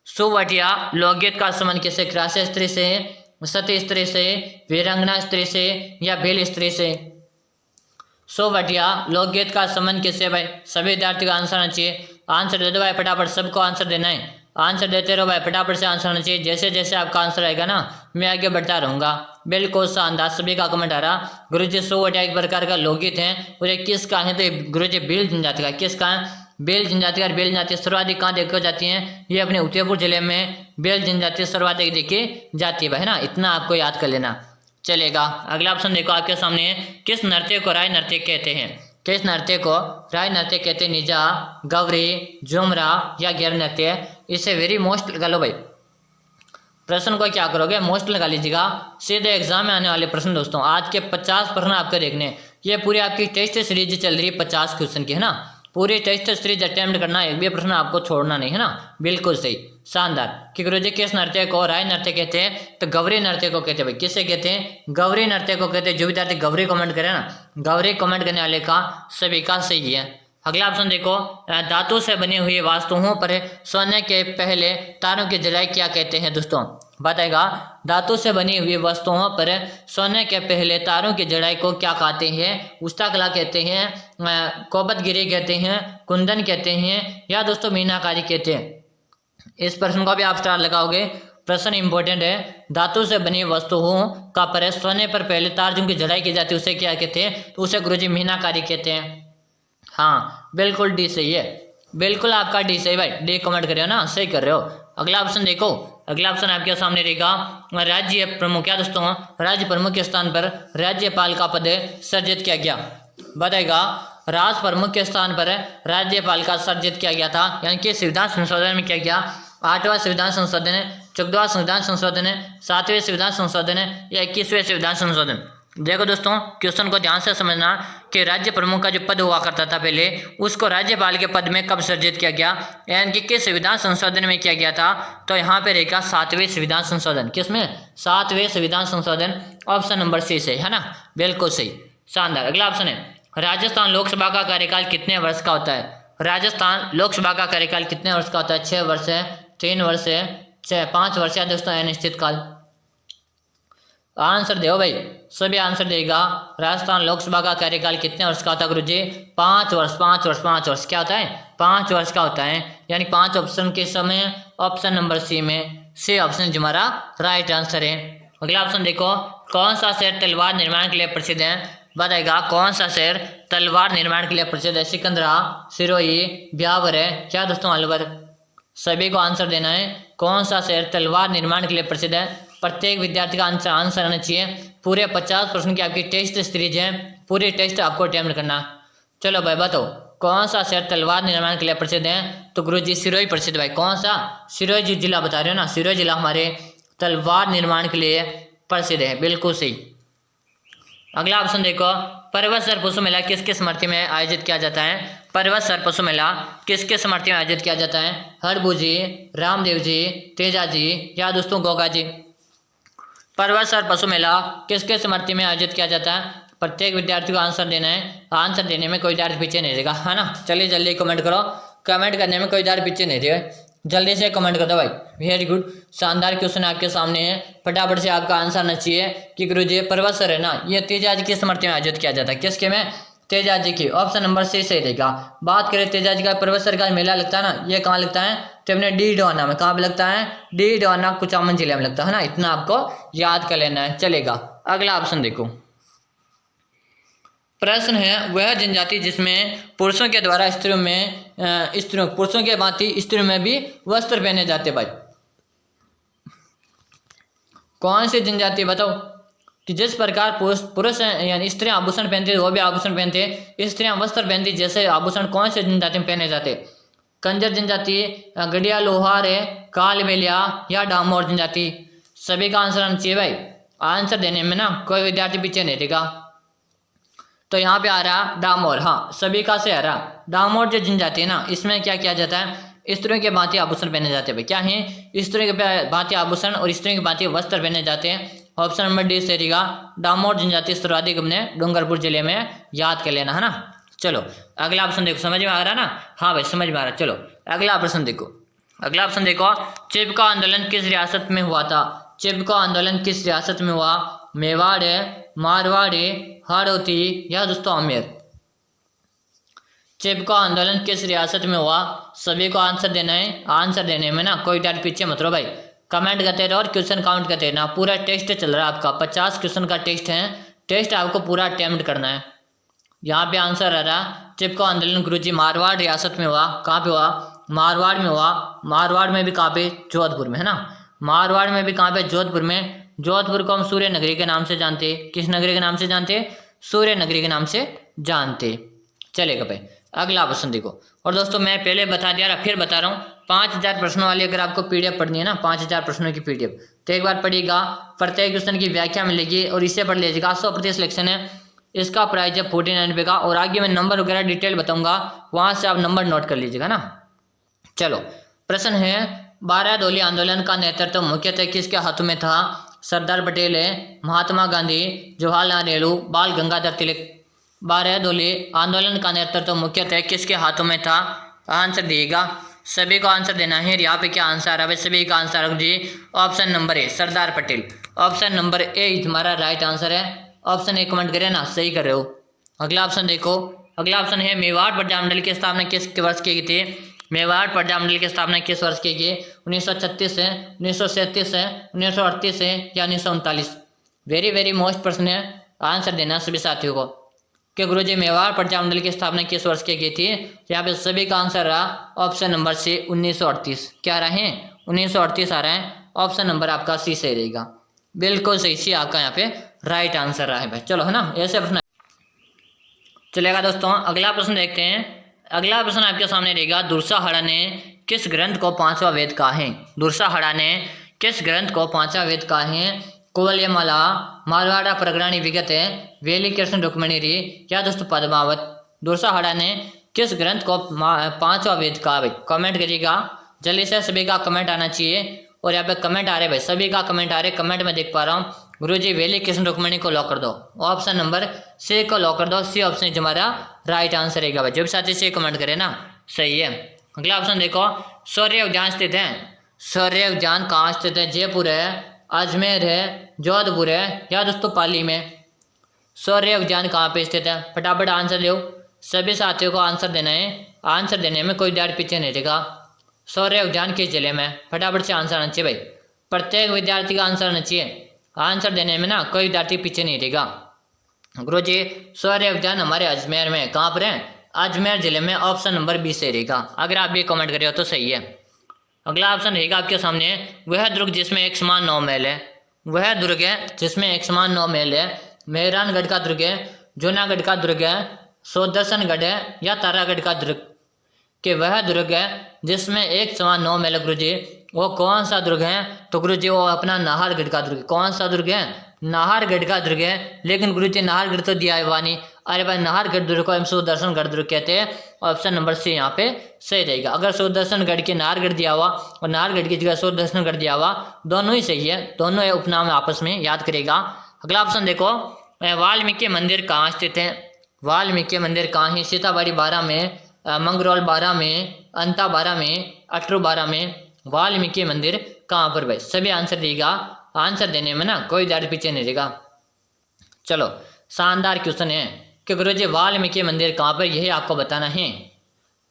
सोवटिया लोकगीत का संबंध किससे? किरासे स्त्री से है, सती स्त्री से, वीरांगना स्त्री से या भील स्त्री से। सोवटिया लोकगीत का संबंध किससे भाई? सभी विद्यार्थी का आंसर आना चाहिए। आंसर दे दो भाई फटाफट, सबको आंसर देना है। आंसर देते रहो भाई, फटाफट से आंसर आना चाहिए। जैसे जैसे आपका आंसर आएगा ना मैं आगे बढ़ता रहूंगा। बिल्कुल शानदार, सभी का कमेंट आ रहा। गुरुजी सोवटिया एक प्रकार का लोकगीत है और ये किसका है? तो गुरुजी भील जनजाति का। किसका है? भील जनजाति का। भील जनजाति सर्वाधिक कहाँ देखी जाती है? ये अपने उदयपुर जिले में भील जनजाति सर्वाधिक देखी जाती है भाई, है ना। इतना आपको याद कर लेना चलेगा। अगला ऑप्शन देखो आपके सामने है, किस नृत्य को राय नृत्य कहते हैं? किस नृत्य को राय नृत्य कहते हैं? निजा, गवरी, झुमरा या गैर नृत्य? इसे वेरी मोस्ट लगा लो भाई। प्रश्न को क्या करोगे? मोस्ट लगा लीजिएगा। सीधे एग्जाम में आने वाले प्रश्न दोस्तों, आज के 50 प्रश्न आपको देखने। ये पूरी आपकी टेस्ट सीरीज चल रही है 50 क्वेश्चन की, है ना। पूरी टेस्ट सीरीज अटेम्प्ट करना, एक भी प्रश्न आपको छोड़ना नहीं, है ना। बिल्कुल सही, शानदार। कि गुरुजी किस नृत्य को राय नृत्य कहते हैं? तो गौरी नृत्य को कहते हैं भाई। किसे कहते हैं? गौरी नृत्य को कहते हैं। जो विद्यार्थी गौरी कमेंट करे ना, गौरी कमेंट करने वाले का सभी का सही है। अगला ऑप्शन देखो, धातु से बनी हुई वस्तुओं पर सोने के पहले तारों की जड़ाई क्या कहते हैं? दोस्तों बताएगा, धातु से बनी हुई वस्तुओं पर सोने के पहले तारों की जड़ाई को क्या कहते हैं? उस्ता कला कहते हैं, कोबतगिरी कहते हैं, कुंदन कहते हैं या दोस्तों मीनाकारी कहते हैं? इस प्रश्न को भी आप स्टार लगाओगे, प्रश्न इंपॉर्टेंट है। धातु से बनी वस्तुओं का पर सोने पर पहले तार जिनकी जड़ाई की जाती है उसे क्या कहते हैं? तो उसे गुरुजी मीनाकारी कहते हैं। हाँ बिल्कुल डी सही है, बिल्कुल आपका डी सही भाई। डी कमेंट कर रहे हो ना, सही कर रहे हो। अगला ऑप्शन देखो, अगला ऑप्शन आपके सामने रहेगा, राज्य प्रमुख। क्या दोस्तों? राज्य प्रमुख के स्थान पर राज्यपाल का पद सर्जित किया गया। बताएगा, राज प्रमुख के स्थान पर राज्यपाल का सर्जित किया गया था, यानी कि संविधान संशोधन में किया गया। 8वां संविधान संशोधन, 14वां संविधान संशोधन, 7वें संविधान संशोधन या 21वें संविधान संशोधन? देखो दोस्तों, क्वेश्चन को ध्यान से समझना कि राज्य प्रमुख का जो पद हुआ करता था पहले, उसको राज्यपाल के पद में कब सर्जित किया गया, यानी कि किस संविधान संशोधन में किया गया था? तो यहाँ पे रहेगा 7वें संविधान संशोधन। किसमें? 7वें संविधान संशोधन। ऑप्शन नंबर सी से, है ना। बिल्कुल सही, शानदार। अगला ऑप्शन है, राजस्थान लोकसभा का कार्यकाल कितने वर्ष का होता है? राजस्थान लोकसभा का कार्यकाल कितने वर्ष का होता है? 6 वर्ष है, 3 वर्ष है, 5 वर्ष है दोस्तों, अनिश्चित काल? आंसर दो भाई, सभी आंसर देगा। राजस्थान लोकसभा का कार्यकाल कितने वर्ष का होता है गुरुजी? 5 वर्ष, 5 वर्ष, 5 वर्ष। क्या होता है? 5 वर्ष का होता है, यानी 5 ऑप्शन के समय ऑप्शन नंबर सी में सी ऑप्शन जो हमारा राइट आंसर है। अगला ऑप्शन देखो, कौन सा शहर तलवार निर्माण के लिए प्रसिद्ध है? बताएगा, कौन सा शहर तलवार निर्माण के लिए प्रसिद्ध है? सिकंदरा, सिरोही, ब्यावर है क्या दोस्तों? अलवर? सभी को आंसर देना है। कौन सा शहर तलवार निर्माण के लिए प्रसिद्ध है? प्रत्येक विद्यार्थी का आंसर आना चाहिए। पूरे 50 प्रश्न की आपकी टेस्ट सीरीज है, पूरी टेस्ट आपको अटेम्प्ट करना। चलो भाई बताओ, कौन सा शहर तलवार निर्माण के लिए प्रसिद्ध है? तो गुरुजी सिरोही प्रसिद्ध भाई। कौन सा? सिरोही जो जिला बता रहे हो ना, सिरोही जिला हमारे तलवार निर्माण के लिए प्रसिद्ध है। बिल्कुल सही। अगला ऑप्शन देखो, पर्वतसर पशु मेला किसके स्मृति में आयोजित किया जाता है? पर्वतसर पशु मेला किसके स्मृति में आयोजित किया जाता है? हरबू जी, रामदेव जी, तेजा जी या दोस्तों गोगा जी? पर्वतसर पशु मेला किसके स्मृति में आयोजित किया जाता है? प्रत्येक विद्यार्थी को आंसर देना है। आंसर देने में कोई विद्यार्थी पीछे नहीं रहेगा, है ना। चलिए जल्दी कमेंट करो, कमेंट करने में कोई विद्यार्थी पीछे नहीं रहेगा। जल्दी से कमेंट कर दो भाई। वेरी गुड, शानदार क्वेश्चन आपके सामने है। फटाफट से आपका आंसर आना चाहिए कि गुरुजी पर्वतसर है ना, ये तेजाजी की स्मृति में आयोजित किया जाता है। किसके में? तेजाजी की। ऑप्शन नंबर सी सही रहेगा। बात करें तेजाजी का, पर्वतसर का मेला लगता है ना, ये कहाँ लगता है? तो अपने डी डोना में। कहाँ पे लगता है? डी डोना, कुचामन जिले में लगता है ना। इतना आपको याद कर लेना है, चलेगा। अगला ऑप्शन देखो, प्रश्न है, वह जनजाति जिसमें पुरुषों के द्वारा स्त्रियों पुरुषों के भांति स्त्रियों में भी वस्त्र पहने जाते भाई। कौन सी जनजाति बताओ? कि जिस प्रकार पुरुष यानी स्त्रियां आभूषण पहनती है वो भी आभूषण पहनते हैं, स्त्रियां वस्त्र पहनती जैसे आभूषण कौन से जनजाति में पहने जाते? कंजर जनजाति, गड़िया लोहार है, कालबेलिया या डामोर जनजाति? सभी का आंसर आना चाहिए भाई। आंसर देने में ना कोई विद्यार्थी पीछे नहीं रहेगा। तो यहाँ पे आ रहा डामोर, हाँ सभी का से आ रहा। डामोर जो जनजाति है ना, इसमें क्या किया जाता है? स्त्रियों के भांति आभूषण पहने जाते हैं भाई। क्या है? स्त्रियों के भांति आभूषण और स्त्रियों के भांति वस्त्र पहने जाते हैं। ऑप्शन नंबर डी से रहेगा। डामोर जनजाति सर्वाधिक अपने डूंगरपुर जिले में, याद कर लेना, है ना। चलो अगला ऑप्शन देखो, समझ में आ रहा ना? हाँ भाई समझ में आ रहा। चलो अगला प्रश्न देखो, अगला ऑप्शन देखो, चिपका आंदोलन किस रियासत में हुआ था? चिपको आंदोलन किस रियासत में हुआ? मेवाड़ है, मारवाड़ है, हाड़ौती या दोस्तों आमेर। चिपको आंदोलन किस रियासत में हुआ? सभी को आंसर देना है। आंसर देने में ना कोई डाल पीछे मत रहो भाई, कमेंट करते रहो और क्वेश्चन काउंट करते रहना। पूरा टेस्ट चल रहा है आपका, 50 क्वेश्चन का टेस्ट है। टेस्ट आपको पूरा अटेम्प्ट करना है। यहाँ पे आंसर आ रहा चिपको आंदोलन गुरुजी मारवाड़ रियासत में हुआ। कहाँ पे हुआ? मारवाड़ में हुआ। मारवाड़ में भी कहाँ पे? जोधपुर में, है ना। मारवाड़ में भी कहाँ पे? जोधपुर में। जोधपुर को हम सूर्य नगरी के नाम से जानते। किस नगरी के नाम से जानते? सूर्य नगरी के नाम से जानते। चलेगा भाई, अगला प्रश्न देखो। और दोस्तों मैं पहले बता दिया, फिर बता रहा हूँ, 5000 प्रश्नों वाली अगर आपको पीडीएफ पढ़नी है ना, 5000 प्रश्नों की पीडीएफ, तो एक बार पढ़िएगा, प्रत्येक क्वेश्चन की व्याख्या मिलेगी और इसे पढ़ लीजिएगा। 100% सिलेक्शन है, इसका प्राइस है 49 रुपये का। और आगे मैं नंबर वगैरह डिटेल बताऊंगा, वहां से आप नंबर नोट कर लीजिएगा ना। चलो, प्रश्न है 12 दौली आंदोलन का नेतृत्व मुख्यतः किसके हाथों में था? सरदार पटेल है, महात्मा गांधी, जवाहरलाल नेहरू, बाल गंगाधर तिलक। 12 दौली आंदोलन का नेतृत्व मुख्यतः किसके हाथों में था? आंसर दिएगा, सभी को आंसर देना है। यहाँ पे क्या आंसर आ रहा है? सभी का आंसर जी option number A, Sardar Patel. Option number A तुम्हारा राइट आंसर है। ऑप्शन ए कमेंट करें ना, सही कर रहे हो। अगला ऑप्शन देखो, अगला ऑप्शन है मेवाड़ प्रजामंडल की स्थापना किस वर्ष की गई थी? मेवाड़ प्रजामंडल की स्थापना किस वर्ष की गई? 1936 है, 1937 है, 1938 है या 1939? वेरी वेरी मोस्ट प्रश्न है, आंसर देना सभी साथियों को कि गुरुजी मेवाड़ प्रजामंडल की स्थापना किस वर्ष की गई थी? यहाँ पे सभी का आंसर रहा ऑप्शन नंबर सी, 1938। क्या रहे? 1938 आ रहा है। ऑप्शन नंबर आपका सी सही रहेगा, बिल्कुल सही, सी आपका यहाँ पे राइट आंसर रहा है भाई। चलो, है ना, ऐसे प्रश्न चलेगा दोस्तों। अगला प्रश्न देखते हैं। अगला प्रश्न आपके सामने रहेगा, दुर्साहड़ा ने किस ग्रंथ को 5वां वेद कहा है? दुर्साहड़ा ने किस ग्रंथ को 5वां वेद कहा है? कुवलयमाला, मारवाड़ा प्रगराणी विगत है, वेली कृष्ण रुक्मणी या दोस्तों पद्मावत। दुर्साहड़ा ने किस ग्रंथ को 5वां वेद कहा भाई? कमेंट करिएगा जल्दी से, सभी का कमेंट आना चाहिए। और यहाँ पे कमेंट आ रहे भाई, सभी का कमेंट आ रहे, कमेंट में देख पा रहा हूँ। गुरुजी वेली कृष्ण रुक्मणी को लॉक कर दो, ऑप्शन नंबर सी को लॉक कर दो। सी ऑप्शन हमारा राइट आंसर रहेगा भाई। जो भी साथी सी कमेंट करे ना, सही है। अगला ऑप्शन देखो, शौर्य उद्यान स्थित है। शौर्य उद्यान कहाँ स्थित है? जयपुर है, अजमेर है, जोधपुर है या दोस्तों पाली में? शौर्य उद्यान कहाँ पे स्थित है? फटाफट आंसर दो, सभी साथियों को आंसर देना है। आंसर देने में कोई डाट पीछे नहीं रहेगा। शौर्य उद्यान किस जिले में? फटाफट से आंसर आना चाहिए भाई, प्रत्येक विद्यार्थी का आंसर आना चाहिए। आंसर देने में ना कोई विद्यार्थी पीछे नहीं रहेगा। गुरुजी शौर्य उद्यान हमारे अजमेर में, कहाँ पर है? अजमेर जिले में। ऑप्शन नंबर 20 सही रहेगा। अगर आप ये कमेंट करें तो सही है। अगला ऑप्शन रहेगा आपके सामने, वह दुर्ग जिसमें एक समान 9 महल है। वह दुर्ग है जिसमें एक समान 9 महल है। मेहरानगढ़ का दुर्ग है, जूनागढ़ का दुर्ग है, सुदर्शनगढ़ है या तारागढ़ का दुर्ग? कि वह दुर्ग है जिसमें एक समान 9 महल। गुरुजी वो कौन सा दुर्ग है? तो गुरुजी वो अपना नाहरगढ़ का दुर्ग। कौन सा दुर्ग है? नाहरगढ़ का दुर्ग है। लेकिन गुरुजी नाहरगढ़ तो दिया है वानी, अरे भाई नाहरगढ़ दुर्ग को हम सुदर्शनगढ़ दुर्ग कहते हैं। ऑप्शन नंबर सी यहाँ पे सही रहेगा। अगर सुदर्शनगढ़ के नाहरगढ़ दिया हुआ और नाहरगढ़ की जगह सुदर्शनगढ़ दिया हुआ, दोनों ही सही है, दोनों ये उपनाम आपस में याद करेगा। अगला ऑप्शन देखो, वाल्मीकि मंदिर कहाँ स्थित है? वाल्मीकि मंदिर कहाँ है? सीताबाड़ी 12 में, मंगरौल 12 में, अंता 12 में, अटरू 12 में। वाल्मीकि मंदिर कहाँ पर भाई? सभी आंसर देगा। आंसर देने में ना कोई दाढ़ पीछे नहीं रहेगा। चलो, शानदार क्वेश्चन है कि गुरुजी वाल्मीकि मंदिर कहाँ पर, यही आपको बताना है।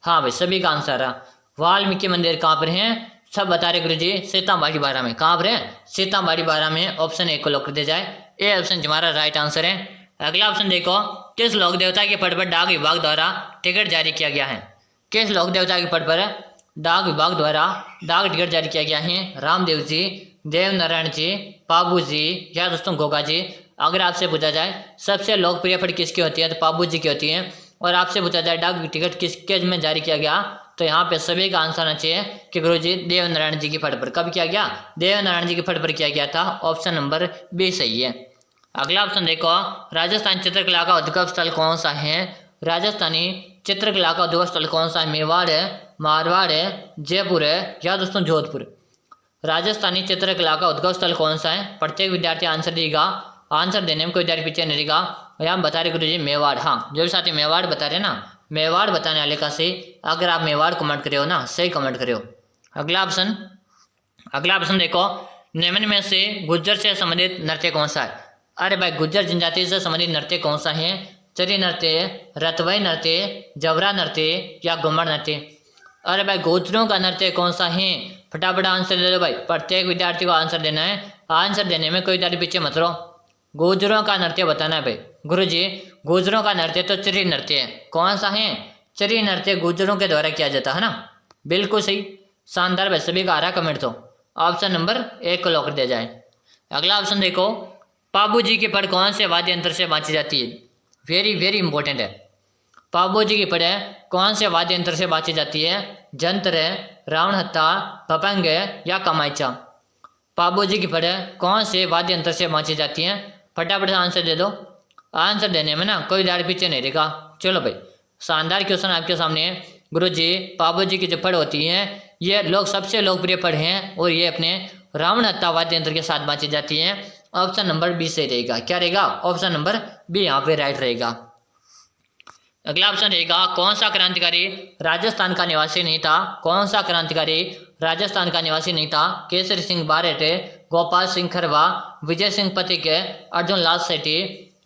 हाँ भाई, सभी का आंसर है। वाल्मीकि मंदिर कहाँ पर है? सब बता रहे गुरुजी, सीताबाड़ी 12 में। कहाँ पर है? सीताबाड़ी 12 में। ऑप्शन ए को लॉक कर दिया जाए, ए ऑप्शन हमारा राइट आंसर है। अगला ऑप्शन देखो, किस लोक देवता के पद पर डाक विभाग द्वारा टिकट जारी किया गया है? किस लोक देवता के पद पर डाक विभाग द्वारा डाक टिकट जारी किया गया है? रामदेव जी, देवनारायण जी, पाबू जी या दोस्तों गोगा जी? अगर आपसे पूछा जाए सबसे लोकप्रिय पद किसकी होती है, तो पाबू जी की होती है। और आपसे पूछा जाए डाक टिकट किसके में जारी किया गया, तो यहाँ पे सभी का आंसर आना चाहिए कि गुरुजी देवनारायण जी की पद पर। कब किया गया? देवनारायण जी के पद पर किया गया था। ऑप्शन नंबर बी सही है। अगला ऑप्शन देखो, राजस्थान चित्रकला का उद्गम स्थल कौन सा है? राजस्थानी चित्रकला का उद्गम स्थल कौन सा है? मेवाड़ है, मारवाड़ है, जयपुर है या दोस्तों जोधपुर? राजस्थानी चित्रकला का उद्गम स्थल कौन सा है? प्रत्येक विद्यार्थी आंसर देगा। आंसर देने में कोई विद्यार्थी पीछे नहीं रहेगा। यहाँ बता रहे गुरुजी मेवाड़। हाँ, जो भी साथी मेवाड़ बता रहे ना, मेवाड़ बताने वाले का सही। अगर आप मेवाड़ कमेंट करे हो ना, सही कमेंट करे हो। अगला ऑप्शन देखो, निम्न में से गुज्जर से संबंधित नृत्य कौन सा है? अरे भाई गुज्जर जनजाति से संबंधित नृत्य कौन सा है? चरी नृत्य, रतवई नृत्य, जबरा नृत्य या घूमर नृत्य? अरे भाई गुज्जरों का नृत्य कौन सा है? फटाफट आंसर दे दो भाई, प्रत्येक विद्यार्थी को आंसर देना है। आंसर देने में कोई विद्यार्थी पीछे मत रहो। गुज्जरों का नृत्य बताना है भाई। गुरुजी गुज्जरों का नृत्य तो चरी नृत्य है। कौन सा है? चरी नृत्य गुज्जरों के द्वारा किया जाता है ना। बिल्कुल सही, शानदार भाई, सभी का आ रहा कमेंट। तो ऑप्शन नंबर 1 को लॉक कर दिया जाए। अगला ऑप्शन देखो, पाबू जी की पढ़ कौन से वाद्य यंत्र से बांची जाती है? वेरी वेरी इंपॉर्टेंट है। पाबू जी की पढ़ कौन से वाद्य यंत्र से बांची जाती है? जंत्र है, रावण हत्था, पपंग या कमाइचा? पाबू जी की पढ़ कौन से वाद्य यंत्र से बांची जाती है? फटाफट से आंसर दे दो। आंसर देने में ना कोई दाढ़ पीछे नहीं रहेगा। चलो भाई, शानदार क्वेश्चन आपके सामने है। गुरु जी पाबू जी की जो पढ़ होती है ये लोग सबसे लोकप्रिय पढ़ हैं और ये अपने रावण हत्था वाद्य यंत्र के साथ बांची जाती हैं। ऑप्शन नंबर बी सही रहेगा। क्या रहेगा? ऑप्शन नंबर बी यहाँ पे राइट रहेगा। अगला ऑप्शन रहेगा, कौन सा क्रांतिकारी राजस्थान का निवासी नहीं था? कौन सा क्रांतिकारी राजस्थान का निवासी नहीं था? केसरी सिंह बारेट, गोपाल सिंह खरवा, विजय सिंह पथिक, अर्जुन लाल सेठी?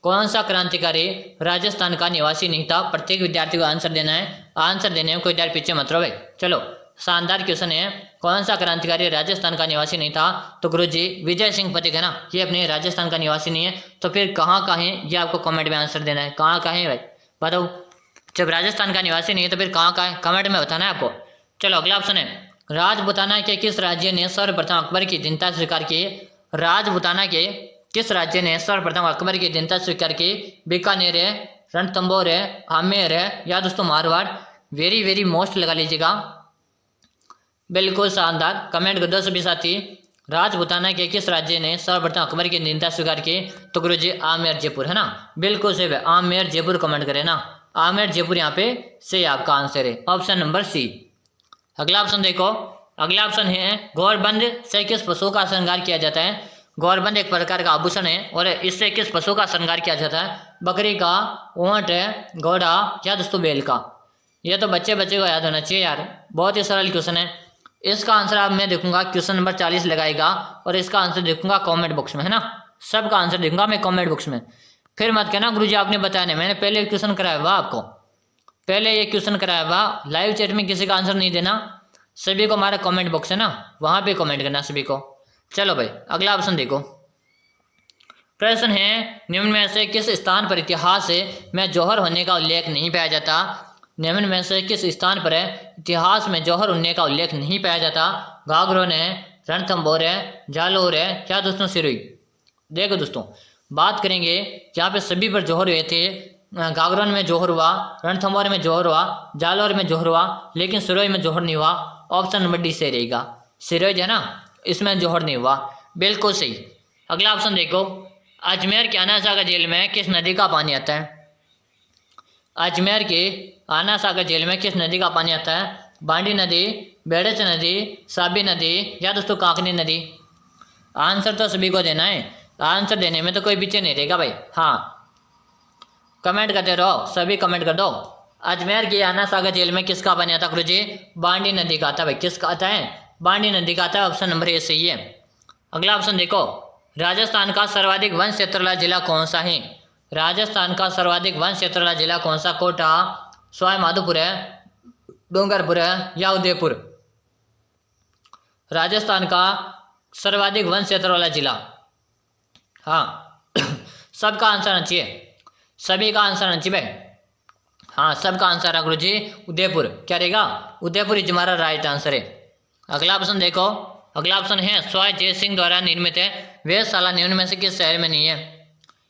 कौन सा क्रांतिकारी राजस्थान का निवासी नहीं था? प्रत्येक विद्यार्थी को आंसर देना है। आंसर देने में कोई विद्यार्थी पीछे मत रहो भाई। चलो शानदार क्वेश्चन है, कौन सा क्रांतिकारी राजस्थान का निवासी नहीं था? तो गुरुजी विजय सिंह पथिक है ना, ये अपने राजस्थान का निवासी नहीं है। तो फिर कहाँ का है ये आपको कमेंट में आंसर देना है। कहाँ का है भाई बताओ? जब राजस्थान का निवासी नहीं है तो फिर कहाँ का है? कमेंट में बताना है आपको। चलो अगला ऑप्शन है, राजपूताना के किस राज्य ने सर्वप्रथम अकबर की दीनता स्वीकार की? राजपूताना के किस राज्य ने सर्वप्रथम अकबर की दीनता स्वीकार की? बीकानेर है, रणथंभौर है, आमेर है या दोस्तों मारवाड़? वेरी वेरी मोस्ट लगा लीजिएगा। बिल्कुल शानदार, कमेंट कर दो सभी साथी। राजपूताना के किस राज्य ने सर्वप्रथम अकबर की दीनता स्वीकार की? तो गुरुजी आमेर जयपुर है ना। बिल्कुल सही है, आमेर जयपुर कमेंट करें ना। आमेर जयपुर यहाँ पे सही आपका आंसर है, ऑप्शन नंबर सी। अगला ऑप्शन देखो, अगला ऑप्शन है, गौरबंद से किस पशु का श्रृंगार किया जाता है? गौरबंद एक प्रकार का आभूषण है और इससे किस पशु का श्रृंगार किया जाता है? बकरी का, ऊंट, घोड़ा या दोस्तों बैल का? ये तो बच्चे को याद होना चाहिए यार, बहुत ही सरल क्वेश्चन है। इसका आंसर आप मैं देखूंगा क्वेश्चन नंबर 40 लगाएगा और इसका आंसर देखूंगा कमेंट बॉक्स में है ना। सबका आंसर देखूंगा मैं कमेंट बॉक्स में। फिर मत कहना गुरुजी आपने बताया नहीं, मैंने पहले क्वेश्चन कराया हुआ आपको, पहले ये क्वेश्चन कराया हुआ। लाइव चैट में किसी का आंसर नहीं देना, सभी को हमारा कमेंट बॉक्स है ना, वहां पे कमेंट करना सभी को। चलो भाई अगला ऑप्शन देखो, प्रश्न है, निम्न में से किस स्थान पर इतिहास में जौहर होने का उल्लेख नहीं पाया जाता? निम्न में से किस स्थान पर इतिहास में जौहर होने का उल्लेख नहीं पाया जाता? गागरोन है, रणथंभौर है, जालौर है या दोस्तों सिरोही? देखो दोस्तों बात करेंगे यहाँ पे सभी पर जौहर हुए थे। गागरोन में जौहर हुआ, रणथंभौर में जौहर हुआ, जालौर में जौहर हुआ, लेकिन सिरोही में जौहर नहीं हुआ। ऑप्शन नंबर डी सही रहेगा। सिरोही है ना, इसमें जौहर नहीं हुआ। बिल्कुल सही। अगला ऑप्शन देखो, अजमेर के आना सागर झील में किस नदी का पानी आता है? अजमेर के आना सागर झील में किस नदी का पानी आता है? बांडी नदी, बेड़च नदी, साबी नदी या दोस्तों काकनी नदी? आंसर तो सभी को देना है, आंसर देने में तो कोई पीछे नहीं रहेगा भाई। हाँ कमेंट करते रहो, सभी कमेंट कर दो। अजमेर की आना सागर झील में किसका पानी आता है गुरुजी? बांडी नदी का आता है भाई। किसका आता है? बांडी नदी का आता है। ऑप्शन नंबर ए सही है। अगला ऑप्शन देखो, राजस्थान का सर्वाधिक वन क्षेत्र वाला जिला कौन सा है? राजस्थान का सर्वाधिक वन क्षेत्र वाला जिला कौन सा? कोटा, सवाई माधोपुर है, डूंगरपुर है या उदयपुर? राजस्थान का सर्वाधिक वन क्षेत्र वाला जिला, हाँ सबका आंसर आना चाहिए, सभी का आंसर आना चाहिए भाई। हाँ सबका आंसर है गुरुजी उदयपुर। क्या रहेगा? उदयपुर ही हमारा राइट आंसर है। अगला ऑप्शन देखो, अगला ऑप्शन है, सवाई जय सिंह द्वारा निर्मित वेधशाला निम्न में से किस शहर में नहीं है?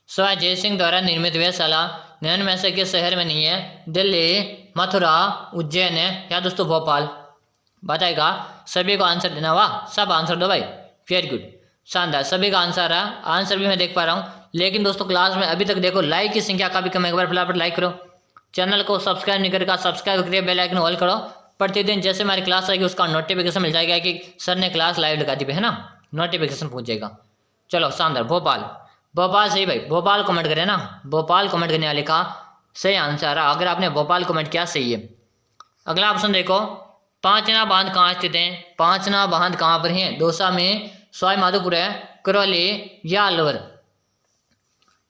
सवाई जय सिंह द्वारा निर्मित वेधशाला निम्न में से किस शहर में नहीं है? दिल्ली, मथुरा, उज्जैन या दोस्तों भोपाल? बताएगा, सभी को आंसर देना। वाह सब आंसर दो भाई, वेरी गुड, शानदार, सभी का आंसर है। आंसर भी मैं देख पा रहा हूँ, लेकिन दोस्तों क्लास में अभी तक देखो लाइक की संख्या काफी कम है। एक बार फटाफट लाइक करो, चैनल को सब्सक्राइब नहीं करके सब्सक्राइब करिए, बेल आइकन ऑल करो। प्रतिदिन जैसे हमारी क्लास आएगी उसका नोटिफिकेशन मिल जाएगा कि सर ने क्लास लाइव लगा दी है ना, नोटिफिकेशन पहुंच जाएगा। चलो शानदार, भोपाल, भोपाल सही भाई, भोपाल कमेंट करें ना, भोपाल कमेंट करने वाले का सही आंसर है। अगर आपने भोपाल कमेंट किया सही है। अगला ऑप्शन देखो, पांचना बांध कहाँ स्थित है? पांचना बांध कहाँ पर है? दौसा में, सवाई माधोपुर है, करौली या अलवर।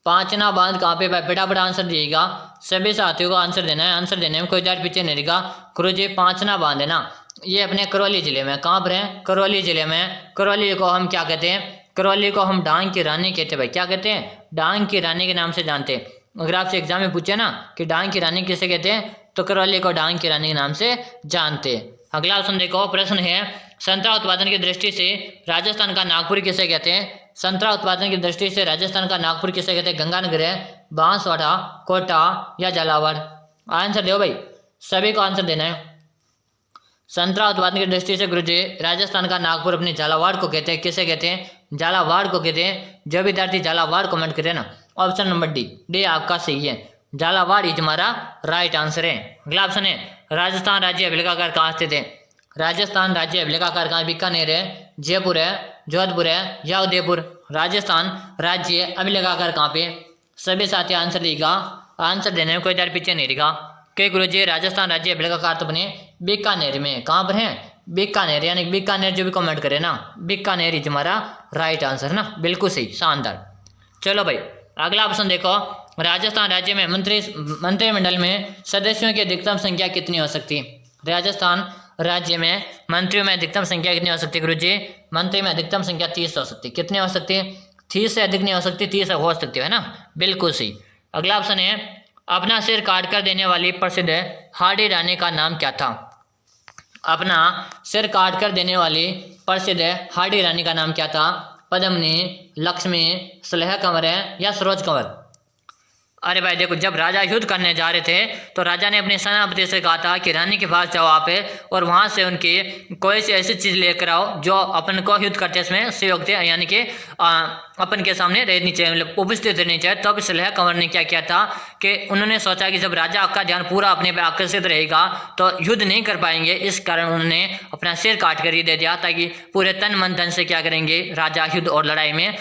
पांचना बांध कहाँ पे? फटाफट आंसर दिएगा, सभी साथियों को आंसर देना है। आंसर देने में कोई डाट पीछे नहीं रहेगा। गुरुजी पांचना बांध है ना, ये अपने करौली जिले में। कहाँ पर है? करौली जिले में। करौली को हम क्या कहते हैं? करौली को हम डांग की रानी कहते हैं भाई। क्या कहते हैं? डांग की रानी के नाम से जानते हैं। अगर आपसे एग्जाम में पूछे ना कि डांग की रानी किसे कहते हैं, तो करौली को डांग की रानी के नाम से जानते हैं। अगला ऑप्शन देखो, प्रश्न है संतरा उत्पादन की दृष्टि से राजस्थान का नागपुर किसे कहते हैं? संतरा उत्पादन की दृष्टि से राजस्थान का नागपुर किसे कहते हैं? गंगानगर है, बांसवाड़ा, कोटा या झालावाड़? आंसर दो भाई, सभी को आंसर देना है। संतरा उत्पादन की दृष्टि से गुरुजी राजस्थान का नागपुर अपने झालावाड़ को कहते हैं। किसे कहते हैं? झालावाड़ को कहते हैं। जो विद्यार्थी झालावाड़ कमेंट करे ना, ऑप्शन नंबर डी आपका सही है। झालावाड़ ही तुम्हारा राइट आंसर है। अगला ऑप्शन है राजस्थान राज्य अभिलेखागार कहाँ स्थित है? राजस्थान राज्य अभिलेखागार कहाँ? बीकानेर है, जयपुर है, जोधपुर है या उदयपुर? राजस्थान राज्य अभिलेखागार कहाँ पे? सभी साथी आंसर देगा। आंसर देने में कोई डर पीछे नहीं रहेगा। कई गुरुजी राजस्थान राज्य अभिलेखागार तो अपने बीकानेर में। कहाँ पर है? बीकानेर, यानी बीकानेर जो भी कमेंट करे ना, बीकानेर ही तुम्हारा राइट आंसर ना, बिल्कुल सही, शानदार। चलो भाई अगला ऑप्शन देखो, राजस्थान राज्य में मंत्रिमंडल में सदस्यों की अधिकतम संख्या कितनी हो सकती है? राजस्थान राज्य में मंत्रियों में अधिकतम संख्या कितनी हो सकती है गुरुजी? मंत्री में अधिकतम संख्या 30 हो सकती है। कितनी हो सकती है? 30 से अधिक नहीं हो सकती, 30 हो सकती है ना, बिल्कुल सही। अगला ऑप्शन है अपना सिर काट कर देने वाली प्रसिद्ध हाड़ी रानी का नाम क्या था? अपना सिर काट कर देने वाली प्रसिद्ध हाड़ी रानी का नाम क्या था? पद्मिनी, लक्ष्मी, सलह कंवर है या सरोज कंवर? अरे भाई देखो, जब राजा युद्ध करने जा रहे थे तो राजा ने अपने सेनापति से कहा था कि रानी के पास जाओ आप और वहां से उनकी कोई सी ऐसी चीज लेकर आओ जो अपन को युद्ध करते इसमें सहयोग थे, यानी कि अपन के सामने रहनी चाहिए, मतलब उपस्थित रहनी चाहिए। तब सलह कंवर ने क्या किया था कि उन्होंने सोचा कि जब राजा का ध्यान पूरा अपने पे आकर्षित रहेगा तो युद्ध नहीं कर पाएंगे, इस कारण उन्होंने अपना सिर काट कर ही दे दिया ताकि पूरे तन मन धन से क्या करेंगे, राजा युद्ध और लड़ाई में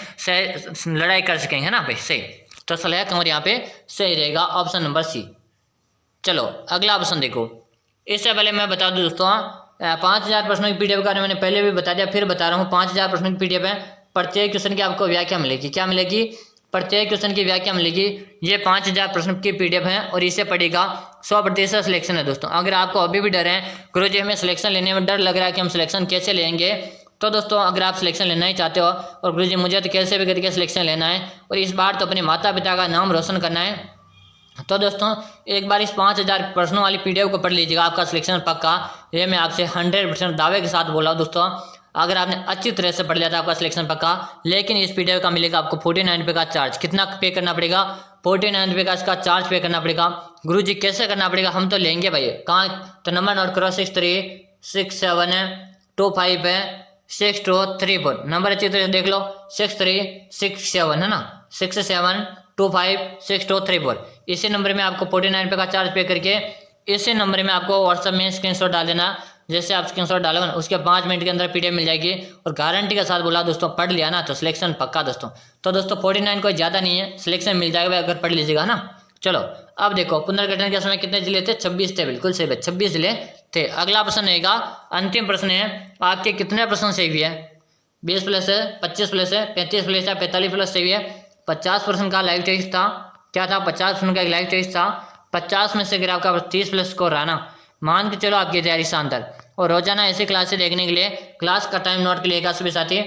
लड़ाई कर सकेंगे, है ना भाई, सही। तो सलह कंवर यहाँ पे सही रहेगा, ऑप्शन नंबर सी। चलो अगला ऑप्शन देखो। इससे पहले मैं बता दूं दोस्तों, 5000 प्रश्नों की पीडीएफ के बारे में मैंने पहले भी बता दिया, फिर बता रहा हूँ। 5000 प्रश्नों की पीडीएफ है, प्रत्येक क्वेश्चन की आपको व्याख्या मिलेगी। क्या मिलेगी? प्रत्येक क्वेश्चन की व्याख्या मिलेगी। ये 5000 प्रश्न की पीडीएफ है और इसे पढ़ेगा 100% सिलेक्शन है दोस्तों। अगर आपको अभी भी डर है गुरुजी हमें सिलेक्शन लेने में डर लग रहा है कि हम सिलेक्शन कैसे लेंगे, तो दोस्तों अगर आप सिलेक्शन लेना ही चाहते हो और गुरुजी मुझे तो कैसे भी करके सिलेक्शन लेना है और इस बार तो अपने माता पिता का नाम रोशन करना है, तो दोस्तों एक बार इस 5000 प्रश्नों वाली पीडीएफ को पढ़ लीजिएगा, आपका सिलेक्शन पक्का। ये मैं आपसे 100% दावे के साथ बोल रहा हूँ दोस्तों। अगर आपने अच्छी तरह से पढ़ लिया था आपका सिलेक्शन पक्का। लेकिन इस पीडीएफ का मिलेगा आपको 49 रुपये का चार्ज। कितना पे करना पड़ेगा? 49 रुपये का इसका चार्ज पे करना पड़ेगा। गुरुजी कैसे करना पड़ेगा? हम तो लेंगे भाई, कहाँ? तो नंबर नोट करो, 63676254 नंबर अच्छी तरह से देख लो, 6367 है ना, 67256234। इसी नंबर में आपको 49 रुपये का चार्ज पे करके इसी नंबर में आपको व्हाट्सएप में स्क्रीनशॉट डाल देना। जैसे आप स्क्रीनशॉट डालोगे ना उसके 5 मिनट के अंदर पीडीएफ मिल जाएगी और गारंटी के साथ बोला दोस्तों पढ़ लिया ना तो सिलेक्शन पक्का दोस्तों। तो दोस्तों 49 कोई ज़्यादा नहीं है, सिलेक्शन मिल जाएगा अगर पढ़ लीजिएगा ना। चलो अब देखो, पुनर्गठन के समय कितने जिले थे? 26 थे, बिल्कुल सही, 26 जिले थे। अगला प्रश्न रहेगा, अंतिम प्रश्न है, आपके कितने प्रश्न सही है? 20 प्लस है, 25 प्लस है, 35 प्लस है, 45 प्लस सही है। 50% का लाइव टेस्ट था। क्या था? 50% का एक लाइव टेस्ट था। 50 में से अगर आपका 30 प्लस स्कोर रहा ना, मान के चलो आपकी तैयारी शानदार। और रोजाना ऐसी क्लासेस देखने के लिए क्लास का टाइम नोट के लिए सभी साथी,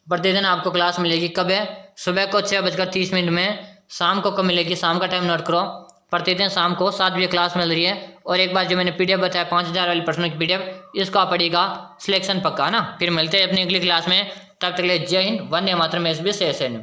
प्रतिदिन आपको क्लास मिलेगी। कब है? सुबह को 6:30 में। शाम को कब मिलेगी? शाम का टाइम नोट करो, प्रतिदिन शाम को 7 बजे क्लास मिल रही है। और एक बार जो मैंने पीडीएफ बताया 5000 वाली प्रश्नों की पीडीएफ, इसका पड़ेगा सिलेक्शन पक्का ना। फिर मिलते हैं अपनी अगली क्लास में, तब तक के लिए जय हिंद, वंदे मातरम। SBSSN।